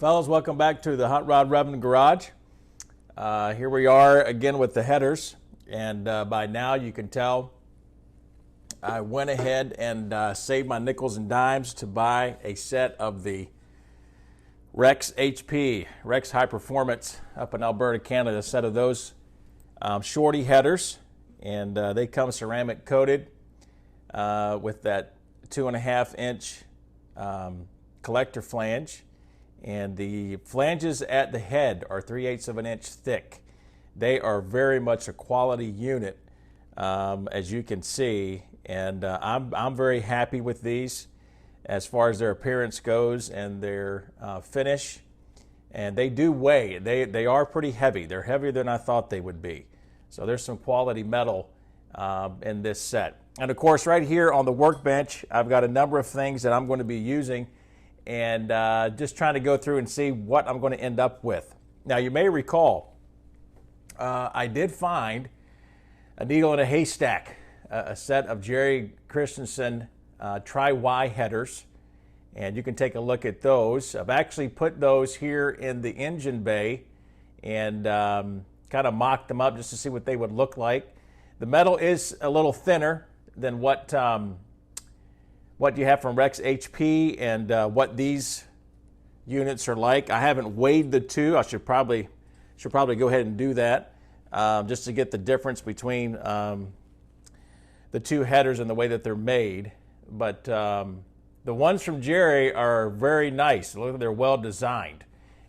Fellas, welcome back to the Hot Rod Reverend Garage. Here we are again with the headers, and by now you can tell I went ahead and saved my nickels and dimes to buy a set of the RexHP, Rex High Performance, up in Alberta, Canada, a set of those shorty headers, and they come ceramic coated with that 2.5 inch collector flange. And the flanges at the head are 3/8 of an inch thick. They are very much a quality unit, as you can see, and I'm very happy with these as far as their appearance goes and their finish. And they do weigh. They are pretty heavy. They're heavier than I thought they would be. So there's some quality metal in this set. And of course, right here on the workbench, I've got a number of things that I'm going to be using, and just trying to go through and see what I'm going to end up with. Now, you may recall, I did find a needle in a haystack, a set of Jerry Christensen Tri-Y headers, and you can take a look at those. I've actually put those here in the engine bay and kind of mocked them up just to see what they would look like. The metal is a little thinner than what you have from RexHP and what these units are like. I haven't weighed the two. I should probably go ahead and do that just to get the difference between the two headers and the way that they're made. But the ones from Jerry are very nice. Look, they're well designed,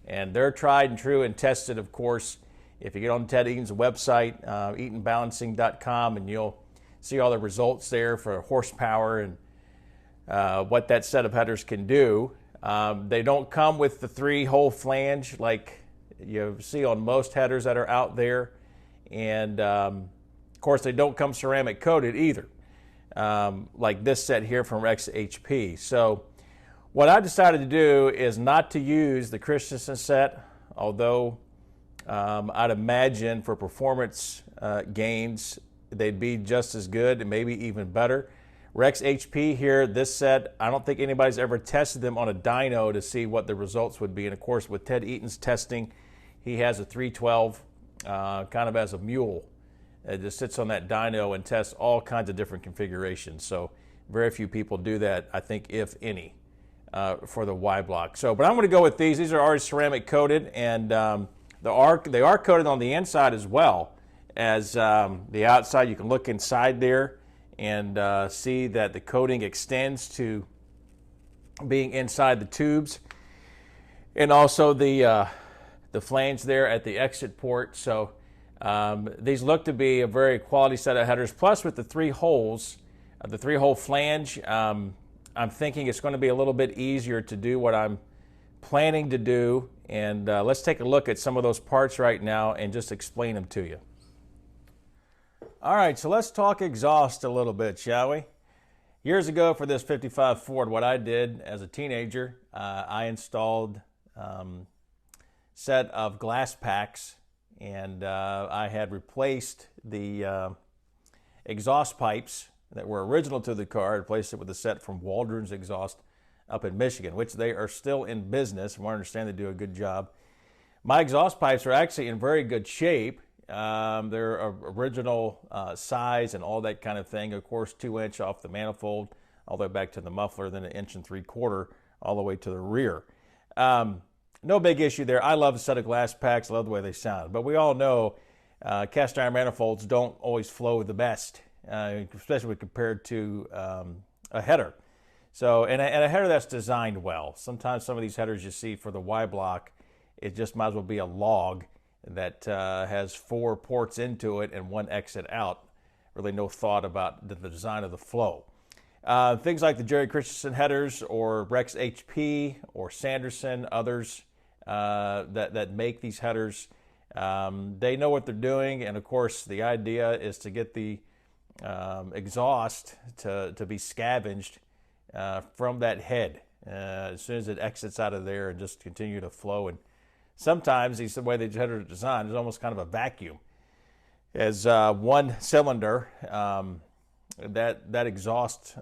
and they're tried and true and tested, of course. If you get on Ted Eaton's website, eatonbalancing.com, and you'll see all the results there for horsepower and what that set of headers can do. They don't come with the 3-hole flange like you see on most headers that are out there. And of course, they don't come ceramic coated either, like this set here from RexHP. So what I decided to do is not to use the Christensen set, although I'd imagine for performance gains, they'd be just as good and maybe even better. RexHP here, this set, I don't think anybody's ever tested them on a dyno to see what the results would be. And of course, with Ted Eaton's testing, he has a 312 kind of as a mule. It just sits on that dyno and tests all kinds of different configurations. So very few people do that, I think, if any, for the Y block. So, but I'm going to go with these. These are already ceramic coated, and they are coated on the inside as well as the outside. You can look inside there and see that the coating extends to being inside the tubes, and also the flange there at the exit port. So these look to be a very quality set of headers. Plus, with the 3 holes, the 3-hole flange, I'm thinking it's going to be a little bit easier to do what I'm planning to do. And let's take a look at some of those parts right now and just explain them to you. All right, so let's talk exhaust a little bit, shall we? Years ago for this 55 Ford, what I did as a teenager, I installed a set of glass packs, and I had replaced the exhaust pipes that were original to the car. I replaced it with a set from Waldron's Exhaust up in Michigan, which they are still in business. From what I understand, they do a good job. My exhaust pipes are actually in very good shape. They're original size and all that kind of thing. Of course, 2-inch off the manifold all the way back to the muffler, then 1 3/4 all the way to the rear. No big issue there. I love a set of glass packs. I love the way they sound. But we all know cast iron manifolds don't always flow the best, especially when compared to a header. So, and a header that's designed well. Sometimes some of these headers you see for the Y block, it just might as well be a log that has 4 ports into it and 1 exit out. Really no thought about the design of the flow. Things like the Jerry Christensen headers or RexHP or Sanderson, others that make these headers, they know what they're doing. And of course, the idea is to get the exhaust to be scavenged from that head as soon as it exits out of there and just continue to flow. And sometimes the way the headers are designed is almost kind of a vacuum. As one cylinder, that exhaust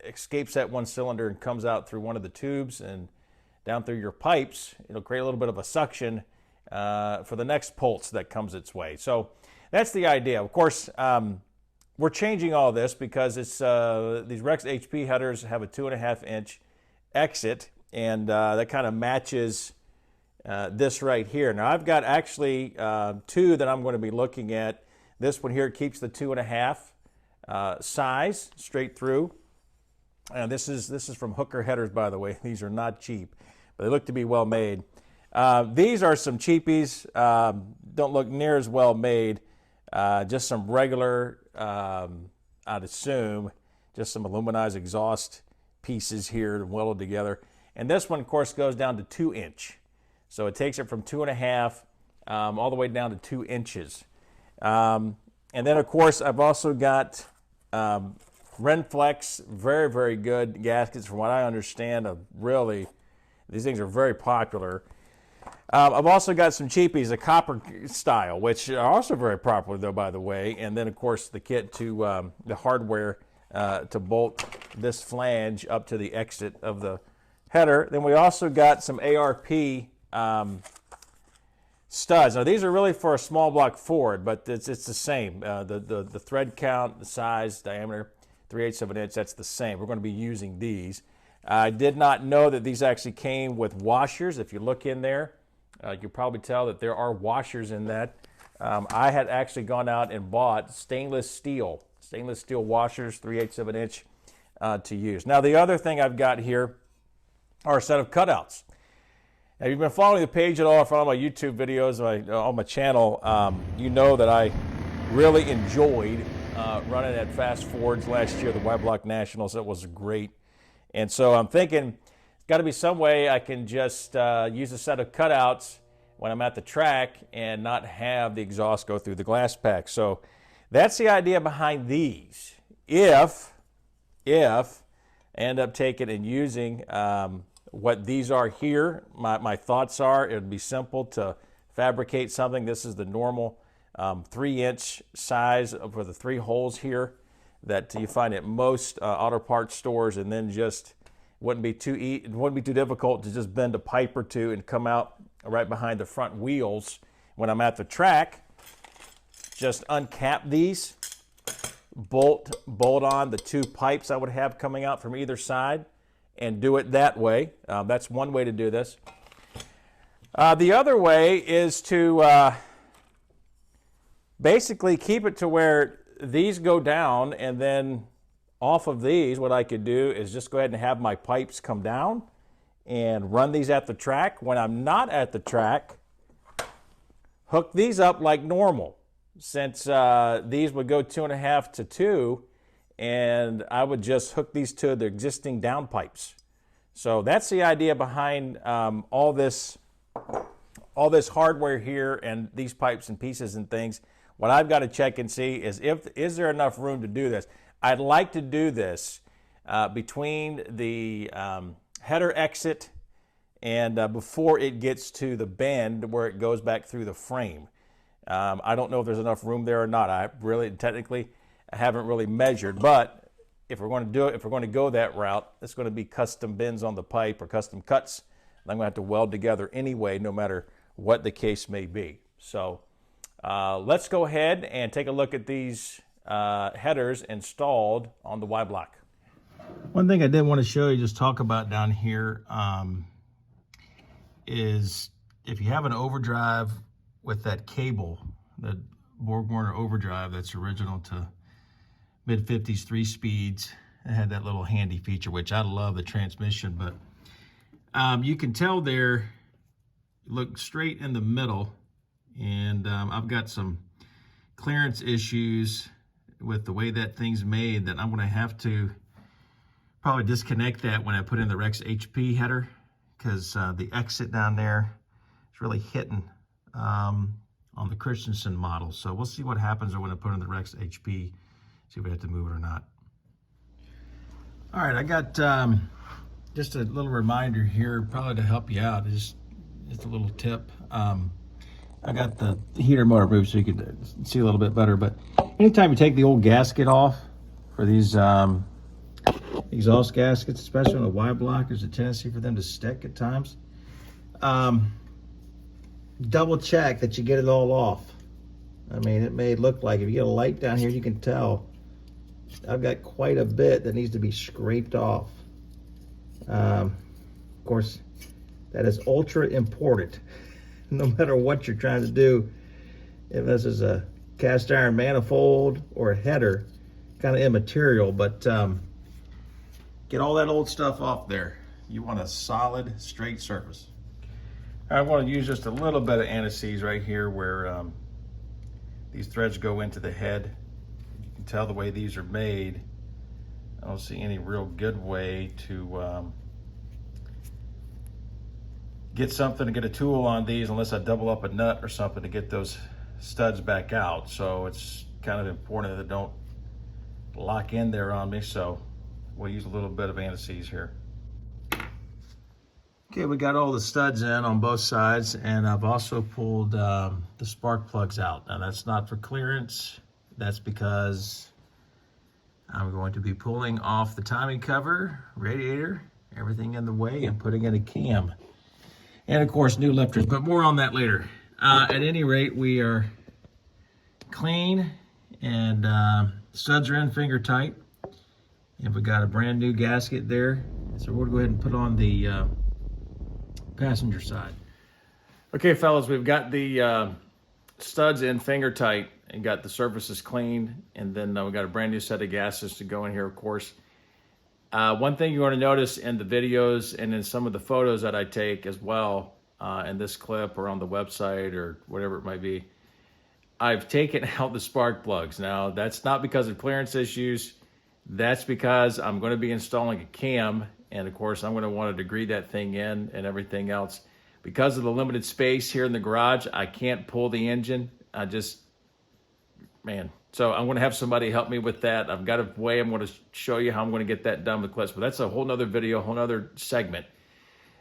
escapes that one cylinder and comes out through one of the tubes and down through your pipes, it'll create a little bit of a suction for the next pulse that comes its way. So that's the idea. Of course, we're changing all this because it's these RexHP headers have a 2.5-inch exit, and that kind of matches this right here. Now I've got actually two that I'm going to be looking at. This one here keeps the 2.5 size straight through. This is from Hooker Headers, by the way. These are not cheap, but they look to be well made. These are some cheapies. Don't look near as well made. Just some regular, I'd assume, just some aluminized exhaust pieces here welded together. And this one, of course, goes down to 2-inch. So it takes it from 2.5 all the way down to 2 inches. And then, of course, I've also got Renflex, very, very good gaskets. From what I understand, these things are very popular. I've also got some cheapies, a copper style, which are also very popular, though, by the way. And then, of course, the kit to the hardware to bolt this flange up to the exit of the header. Then we also got some ARP studs. Now, these are really for a small block Ford, but it's the same. The thread count, the size, diameter, 3/8 of an inch, that's the same. We're going to be using these. I did not know that these actually came with washers. If you look in there, you can probably tell that there are washers in that. I had actually gone out and bought stainless steel washers, 3/8 of an inch to use. Now, the other thing I've got here are a set of cutouts. Now, if you've been following the page at all for all my YouTube videos on my channel, you know that I really enjoyed running at Fast Fords last year, the Y Block Nationals. That was great. And so I'm thinking, there's got to be some way I can just use a set of cutouts when I'm at the track and not have the exhaust go through the glass pack. So that's the idea behind these. If I end up taking and using what these are here, my thoughts are it would be simple to fabricate something. This is the normal 3-inch size for the 3 holes here that you find at most auto parts stores, and then just wouldn't be too difficult to just bend a pipe or two and come out right behind the front wheels when I'm at the track. Just uncap these, bolt on the 2 pipes I would have coming out from either side, and do it that way. That's one way to do this. The other way is to basically keep it to where these go down, and then off of these, what I could do is just go ahead and have my pipes come down and run these at the track. When I'm not at the track, hook these up like normal. Since these would go 2.5 to 2, and I would just hook these to the existing down pipes. So that's the idea behind all this hardware here and these pipes and pieces and things. What I've got to check and see is there enough room to do this? I'd like to do this between the header exit and before it gets to the bend where it goes back through the frame. I don't know if there's enough room there or not. I haven't really measured, but if we're going to do it, if we're going to go that route, it's going to be custom bends on the pipe or custom cuts. I'm going to have to weld together anyway, no matter what the case may be. So let's go ahead and take a look at these headers installed on the Y Block. One thing I did want to show you, just talk about down here, is if you have an overdrive with that cable, that Borg-Warner overdrive that's original to mid-50s 3 speeds, it had that little handy feature, which I love the transmission, but you can tell there, look straight in the middle, and I've got some clearance issues with the way that thing's made that I'm going to have to probably disconnect that when I put in the RexHP header, because the exit down there is really hitting on the Christensen model. So we'll see what happens when I put in the RexHP, see if we have to move it or not. All right, I got just a little reminder here, probably to help you out. Just a little tip. I got the heater motor moved so you can see a little bit better, but anytime you take the old gasket off for these exhaust gaskets, especially on a Y block. There's a tendency for them to stick at times. Double check that you get it all off. I mean, it may look like, if you get a light down here, you can tell I've got quite a bit that needs to be scraped off. Of course, that is ultra important, no matter what you're trying to do. If this is a cast iron manifold or a header, kind of immaterial, but get all that old stuff off there. You want a solid, straight surface. I want to use just a little bit of anti-seize right here where these threads go into the head. You can tell the way these are made. I don't see any real good way to get something to get a tool on these unless I double up a nut or something to get those studs back out. So it's kind of important that they don't lock in there on me. So we'll use a little bit of anti-seize here. Okay, we got all the studs in on both sides, and I've also pulled the spark plugs out. Now that's not for clearance. That's because I'm going to be pulling off the timing cover, radiator, everything in the way, and putting in a cam. And of course, new lifters, but more on that later. At any rate, we are clean, and studs are in finger tight. And we got a brand new gasket there. So we'll go ahead and put on the passenger side. Okay, fellas, we've got the studs in finger tight and got the surfaces cleaned, and then we got a brand new set of gaskets to go in here, of course. One thing you want to notice in the videos and in some of the photos that I take as well, in this clip or on the website or whatever it might be, I've taken out the spark plugs. Now, that's not because of clearance issues. That's because I'm going to be installing a cam, and of course I'm going to want to degree that thing in and everything else. Because of the limited space here in the garage, I can't pull the engine. So I'm going to have somebody help me with that. I've got a way I'm going to show you how I'm going to get that done with clips, but that's a whole nother video, a whole nother segment.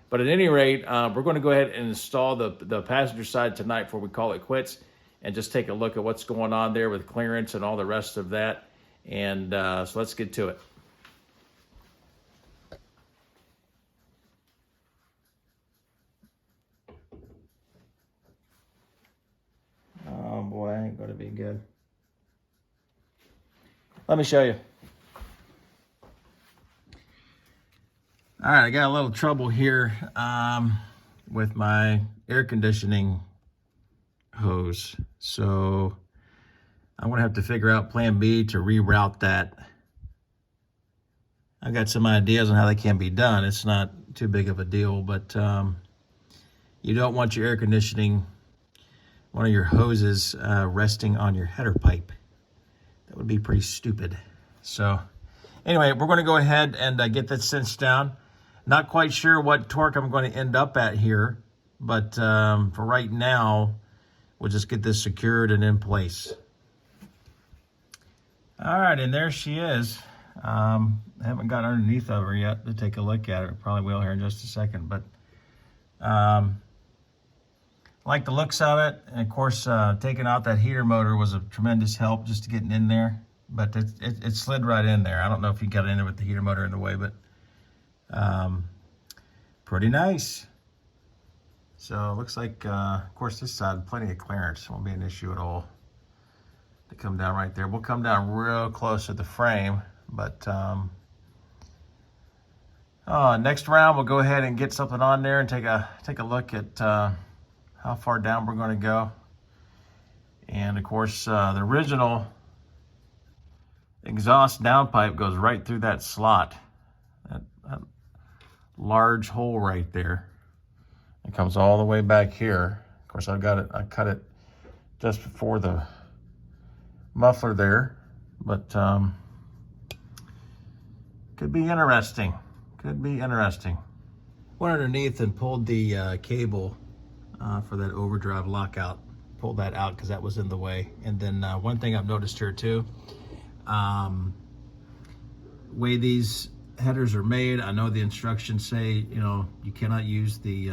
But at any rate, we're going to go ahead and install the passenger side tonight before we call it quits, and just take a look at what's going on there with clearance and all the rest of that. And so let's get to it. Oh boy, I ain't gonna be good. Let me show you. All right, I got a little trouble here with my air conditioning hose. So I'm gonna have to figure out plan B to reroute that. I've got some ideas on how that can be done. It's not too big of a deal, but you don't want your air conditioning, one of your hoses resting on your header pipe. That would be pretty stupid. So anyway, we're gonna go ahead and get that cinched down. Not quite sure what torque I'm going to end up at here, but for right now, we'll just get this secured and in place. All right, and there she is. I haven't got underneath of her yet to take a look at it. Probably will here in just a second, but like the looks of it. And of course, taking out that heater motor was a tremendous help just to getting in there, but it slid right in there. I don't know if you got in there with the heater motor in the way, but pretty nice. So it looks like, of course, this side, plenty of clearance. Won't be an issue at all to come down right there. We'll come down real close to the frame, but next round we'll go ahead and get something on there and take a look at how far down we're going to go. And of course, the original exhaust downpipe goes right through that slot, that large hole right there. It comes all the way back here. Of course, I cut it just before the muffler there, but could be interesting. Could be interesting. Went underneath and pulled the cable for that overdrive lockout. Pulled that out because that was in the way. And then one thing I've noticed here too, way these headers are made, I know the instructions say, you know, you cannot use the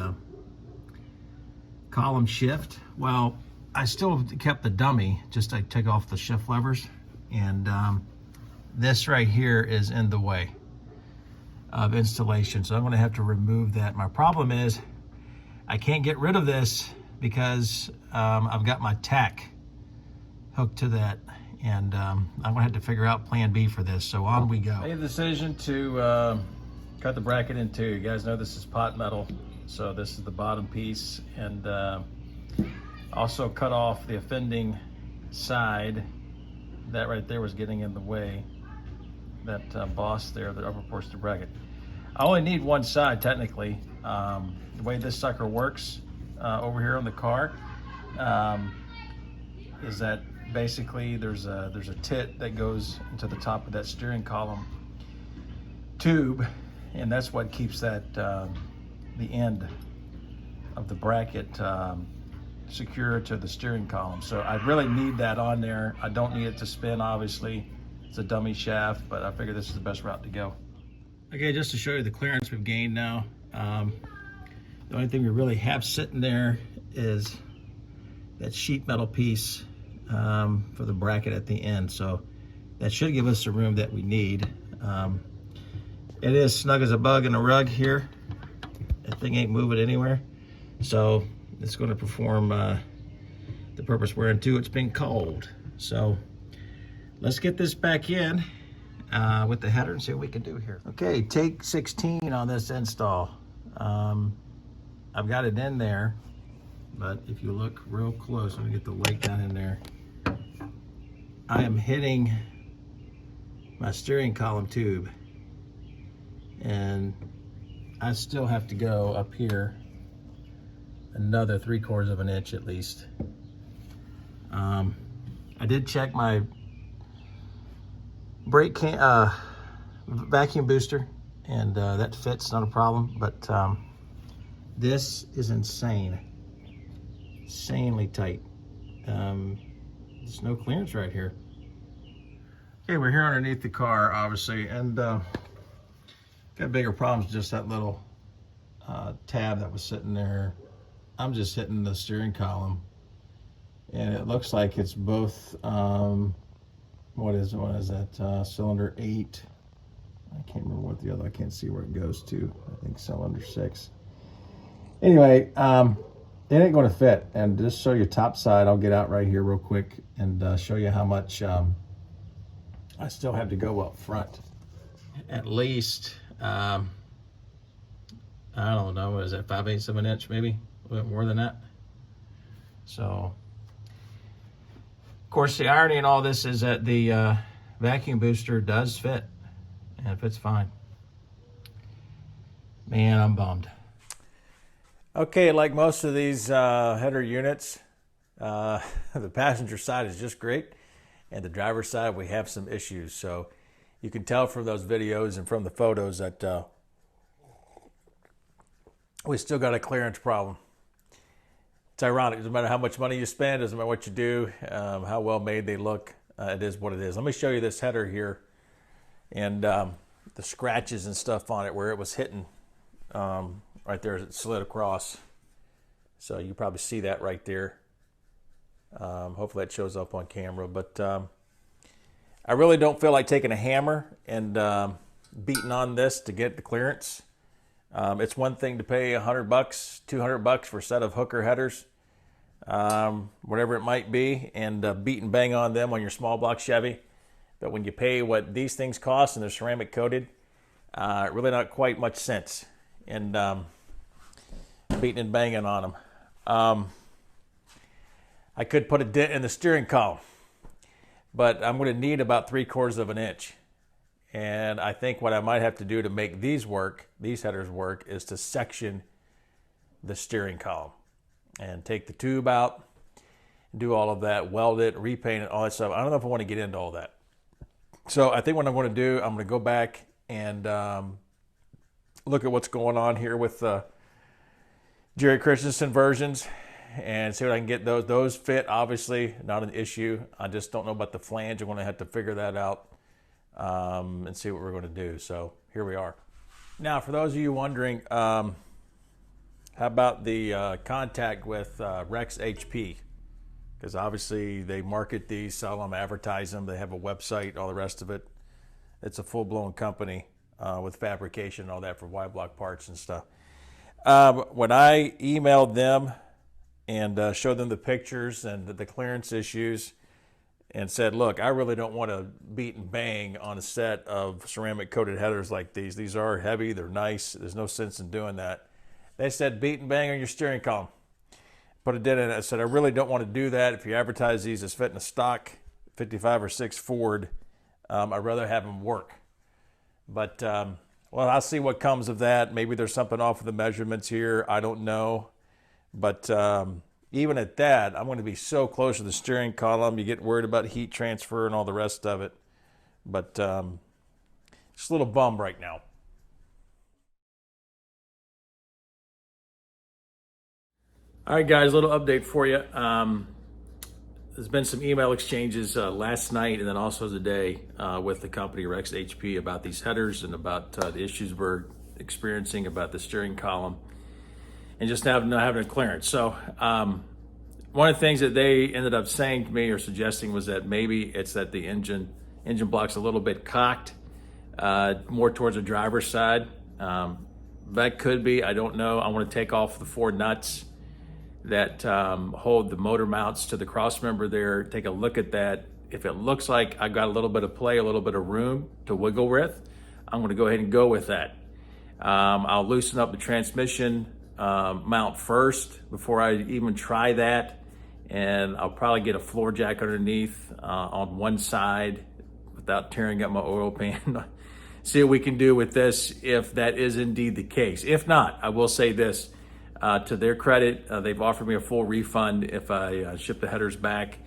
column shift. Well, I still kept the dummy, just I took off the shift levers, and this right here is in the way. of installation. So I'm going to have to remove that. My problem is I can't get rid of this because I've got my tack hooked to that, and I'm going to have to figure out plan B for this. So on we go. I made the decision to cut the bracket in two. You guys know this is pot metal, so this is the bottom piece, and also cut off the offending side. That right there was getting in the way. That boss there, the upper portion of the bracket. I only need one side technically. The way this sucker works over here on the car is that basically there's a tit that goes into the top of that steering column tube, and that's what keeps that the end of the bracket secure to the steering column. So I really need that on there. I don't need it to spin, obviously. It's a dummy shaft, but I figure this is the best route to go. Okay, just to show you the clearance we've gained now. The only thing we really have sitting there is that sheet metal piece for the bracket at the end. So that should give us the room that we need. It is snug as a bug in a rug here. That thing ain't moving anywhere. So it's going to perform the purpose we're into. It's been cold. So let's get this back in with the header and see what we can do here. Okay, take 16 on this install. I've got it in there, but if you look real close, let me get the light down in there. I am hitting my steering column tube, and I still have to go up here another 3/4 of an inch at least. I did check my brake vacuum booster, and that fits, not a problem, but this is insanely tight. There's no clearance right here. Okay, we're here underneath the car, obviously, and got bigger problems. Just that little tab that was sitting there. I'm just hitting the steering column, and it looks like it's both what is that, cylinder 8. I can't remember what the other, I can't see where it goes to. I think cylinder 6. Anyway, it ain't going to fit. And just show you top side, I'll get out right here real quick and show you how much I still have to go up front. At least, I don't know, what is that, 5/8 of an inch maybe? A little bit more than that. So, of course, the irony in all this is that the vacuum booster does fit, and it fits fine. Man, I'm bummed. Okay, like most of these header units, the passenger side is just great, and the driver's side we have some issues. So you can tell from those videos and from the photos that we still got a clearance problem. It's ironic. Doesn't matter how much money you spend, doesn't matter what you do, how well made they look. It is what it is. Let me show you this header here, and the scratches and stuff on it where it was hitting right there as it slid across. So you probably see that right there. Hopefully that shows up on camera. But I really don't feel like taking a hammer and beating on this to get the clearance. It's one thing to pay $100, $200 for a set of hooker headers, whatever it might be, and beat and bang on them on your small block Chevy. But when you pay what these things cost and they're ceramic coated, really not quite much sense in beating and banging on them. I could put a dent in the steering column, but I'm going to need about 3/4 of an inch. And I think what I might have to do to make these work, these headers work, is to section the steering column and take the tube out, do all of that, weld it, repaint it, all that stuff. I don't know if I want to get into all that. So I think what I'm going to do, I'm going to go back and look at what's going on here with Jerry Christensen versions and see what I can get those. Those fit, obviously, not an issue. I just don't know about the flange. I'm going to have to figure that out and see what we're going to do. So here we are. Now, for those of you wondering, how about the contact with RexHP? Because obviously they market these, sell them, advertise them. They have a website, all the rest of it. It's a full-blown company. with fabrication and all that for Y-block parts and stuff. When I emailed them and showed them the pictures and the clearance issues and said, look, I really don't want to beat and bang on a set of ceramic coated headers like these. These are heavy, they're nice, there's no sense in doing that. They said, beat and bang on your steering column. Put a dent in it. I said, I really don't want to do that. If you advertise these as fitting a stock 55 or 6 Ford, I'd rather have them work. But, well, I'll see what comes of that. Maybe there's something off with the measurements here. I don't know. But even at that, I'm going to be so close to the steering column. You get worried about heat transfer and all the rest of it. But just a little bummed right now. All right, guys, a little update for you. There's been some email exchanges last night and then also today with the company RexHP about these headers and about the issues we're experiencing about the steering column and just not having a clearance. So one of the things that they ended up saying to me or suggesting was that maybe it's that the engine block's a little bit cocked more towards the driver's side. That could be, I don't know. I want to take off the 4 nuts that hold the motor mounts to the cross member there, take a look at that. If it looks like I've got a little bit of play, a little bit of room to wiggle with, I'm going to go ahead and go with that. I'll loosen up the transmission mount first before I even try that, and I'll probably get a floor jack underneath on one side without tearing up my oil pan. See what we can do with this if that is indeed the case. If not, I will say this. To their credit, they've offered me a full refund if I ship the headers back.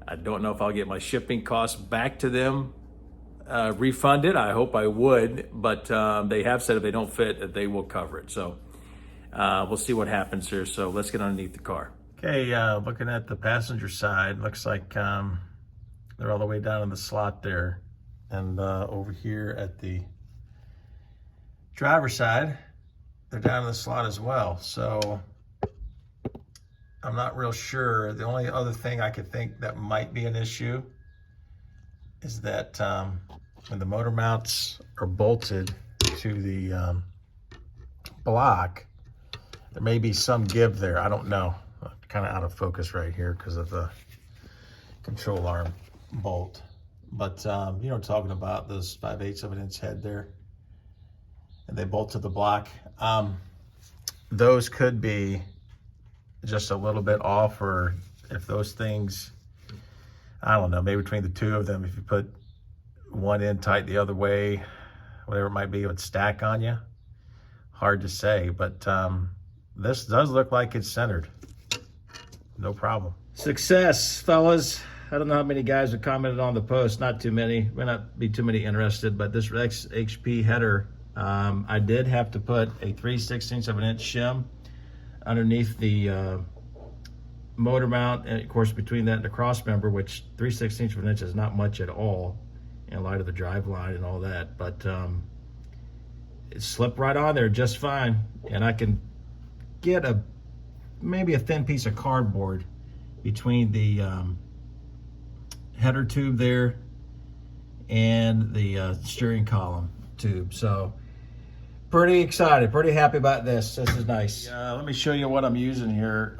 I don't know if I'll get my shipping costs back to them refunded. I hope I would, but they have said if they don't fit, that they will cover it. So we'll see what happens here. So let's get underneath the car. Okay, looking at the passenger side, looks like they're all the way down in the slot there. And over here at the driver's side, they're down in the slot as well. So I'm not real sure. The only other thing I could think that might be an issue is that when the motor mounts are bolted to the block, there may be some give there. I don't know. Kind of out of focus right here because of the control arm bolt. But you know, talking about those 5/8 of an inch head there, and they bolt to the block. Those could be just a little bit off, or if those things, I don't know, maybe between the two of them, if you put one in tight the other way, whatever it might be, it would stack on you. Hard to say, but this does look like it's centered. No problem. Success, fellas. I don't know how many guys have commented on the post. Not too many. May not be too many interested, but this RexHP header, I did have to put a 3/16 of an inch shim underneath the motor mount, and of course between that and the cross member, which 3/16 of an inch is not much at all in light of the drive line and all that, but it slipped right on there just fine. And I can get maybe a thin piece of cardboard between the header tube there and the steering column tube. So pretty excited, pretty happy about this. This is nice. Let me show you what I'm using here,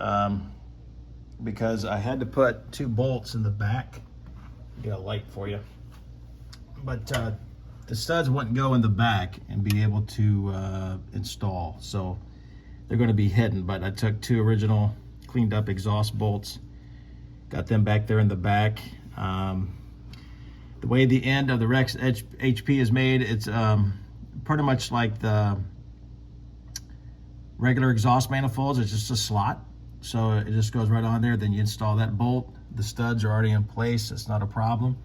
because I had to put 2 bolts in the back. Get a light for you. But the studs wouldn't go in the back and be able to install. So they're going to be hidden, but I took 2 original cleaned up exhaust bolts, got them back there in the back. The way the end of the RexHP is made, it's pretty much like the regular exhaust manifolds. It's just a slot, so it just goes right on there. Then you install that bolt. The studs are already in place. It's not a problem.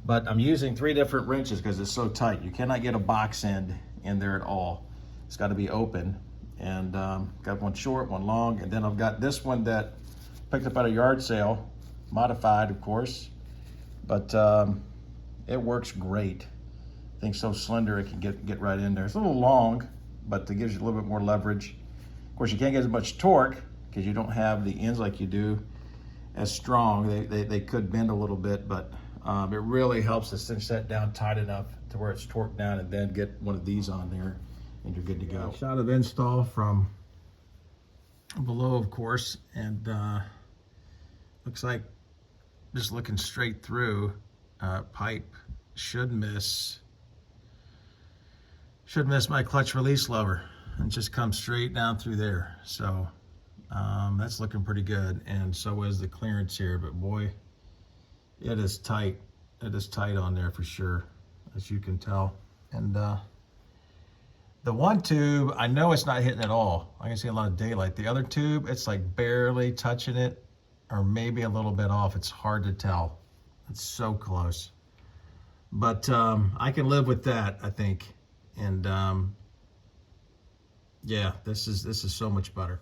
But I'm using 3 different wrenches because it's so tight. You cannot get a box end in there at all. It's got to be open. And got one short, one long, and then I've got this one that picked up at a yard sale, modified of course, but it works great. I think so slender it can get right in there. It's a little long, but it gives you a little bit more leverage. Of course, you can't get as much torque because you don't have the ends like you do as strong. They could bend a little bit, but It really helps to cinch that down tight enough to where it's torqued down, and then get one of these on there and you're good to go. Shot of install from below, of course, and looks like, just looking straight through, pipe should miss my clutch release lever and just come straight down through there. So that's looking pretty good, and so is the clearance here, but boy, it is tight. It is tight on there for sure, as you can tell. And the one tube, I know it's not hitting at all. I can see a lot of daylight. The other tube, it's like barely touching it, or maybe a little bit off. It's hard to tell. It's so close. But I can live with that, I think. And yeah, this is so much better.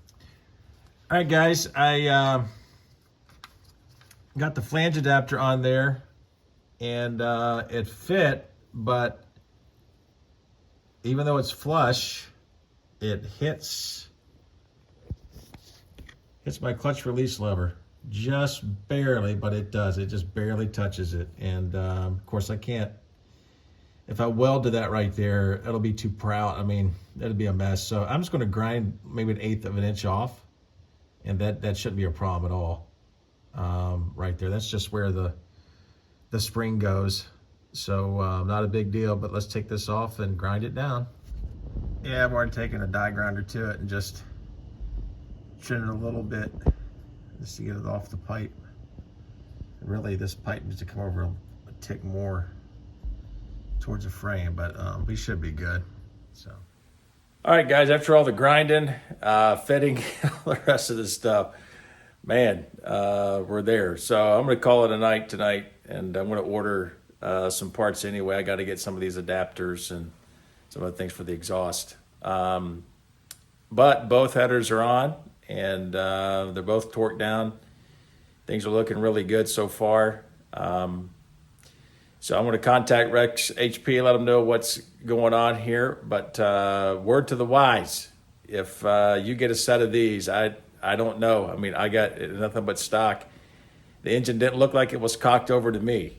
All right, guys, I got the flange adapter on there, and it fit, but even though it's flush, it hits my clutch release lever just barely, but it does. It just barely touches it. And of course, I can't, if I weld to that right there, it'll be too proud. I mean, it'll be a mess. So I'm just going to grind maybe 1/8 of an inch off, and that shouldn't be a problem at all. Right there, that's just where the spring goes. So not a big deal, but let's take this off and grind it down. Yeah, I've already taken a die grinder to it and just trim it a little bit just to get it off the pipe. Really, this pipe needs to come over a tick more towards the frame, but we should be good. So, all right, guys, after all the grinding, fitting, all the rest of this stuff, man, we're there. So I'm going to call it a night tonight, and I'm going to order some parts anyway. I got to get some of these adapters and some of the things for the exhaust. But both headers are on, and they're both torqued down. Things are looking really good so far. So I'm going to contact RexHP, let them know what's going on here. But word to the wise, if you get a set of these, I don't know. I mean, I got nothing but stock. The engine didn't look like it was cocked over to me.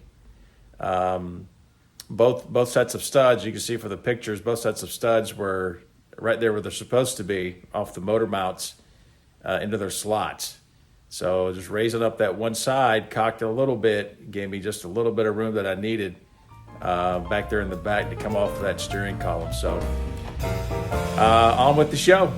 Both sets of studs, you can see for the pictures, both sets of studs were right there where they're supposed to be, off the motor mounts into their slots. So just raising up that one side, cocked it a little bit, gave me just a little bit of room that I needed back there in the back to come off of that steering column. So on with the show.